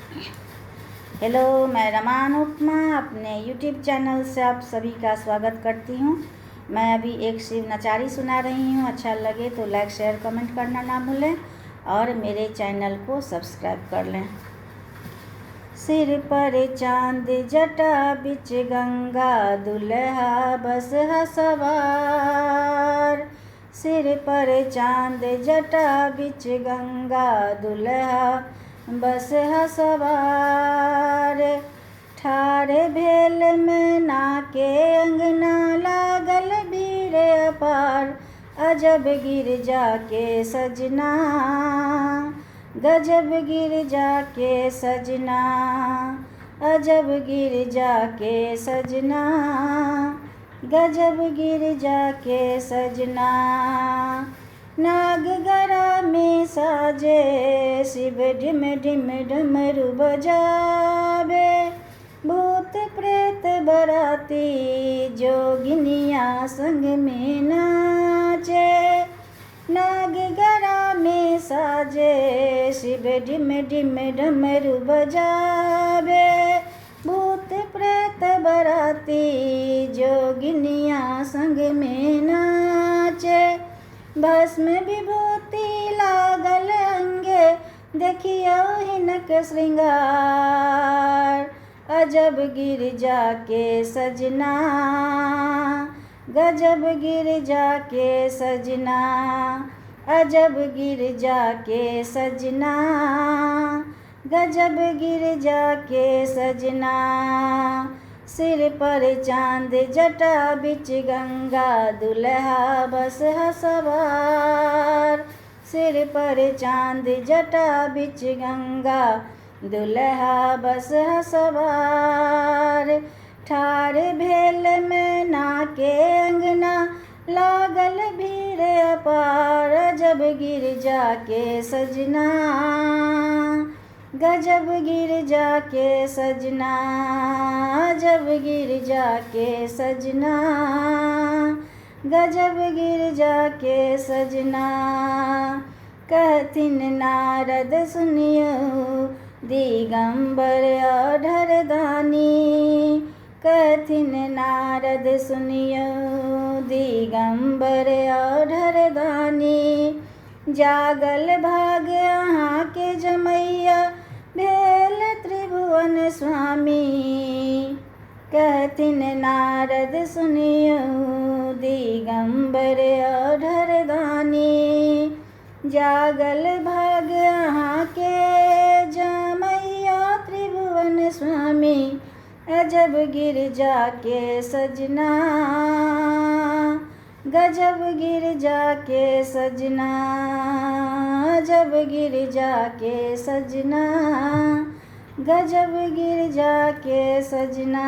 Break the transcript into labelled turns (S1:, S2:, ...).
S1: Hello, मैं रमान उपमा अपने YouTube channel से आप सभी का स्वागत करती हूँ। मैं अभी एक शिव नचारी सुना रही हूँ। अच्छा लगे तो लाइक शेयर कमेंट करना ना भूलें और मेरे चैनल को सब्सक्राइब कर लें। सिर पर चांद जटा बिच गंगा दुल्हा बस है सवार। सिर पर चांद जटा बिच गंगा दुल्हा बस है सवार। ठाढ़ भेल में नाके अंगना लागल भीड़ अपार। अजब गिरजा के सजना गजब गिरजा के सजना। अजब गिरजा के सजना गजब गिरजा के सजना। नागगरा में साजे शिव ढिम ढिम डमरू बजावे। भूत प्रेत बराती जोगिनिया संग में नाचे। नागगरा में साजे शिव ढिम ढिम डमरू बजावे। भूत प्रेत बराती जोगिनिया संग में नाचे। भस्म विभूति लागल अंगे देखियो हिनक श्रृंगार। अजब गिरजा के सजना गजब गिरजा के सजना। अजब गिरजा के सजना गजब गिरजा के सजना। सिर पर चांद जटा बिच गंगा दुल्हा बस है सवार। सिर पर चांद जटा बिच गंगा दुल्हा बस है सवार। ठाढ़ भेल में नाके अंगना लागल भीड़ अपार। अजब गिरजा के सजना गजब गिरजा के सजना। अजब गिरजा के सजना गजब गिरजा के सजना। कहथिन नारद सुनियो दिगंबर अधर दानी। कहथिन नारद सुनियो दिगंबर अधर दानी। जागल भाग अहाँ के जमैया भेल त्रिभुवन स्वामी। कहथिन नारद सुनियो दिगंबर अधर दानी। जागल भाग अहाँ के जमैया त्रिभुवन स्वामी। अजब गिरजा के सजना गजब गिरजा के सजना। अजब गिरजा के सजना गजब गिरजा के सजना।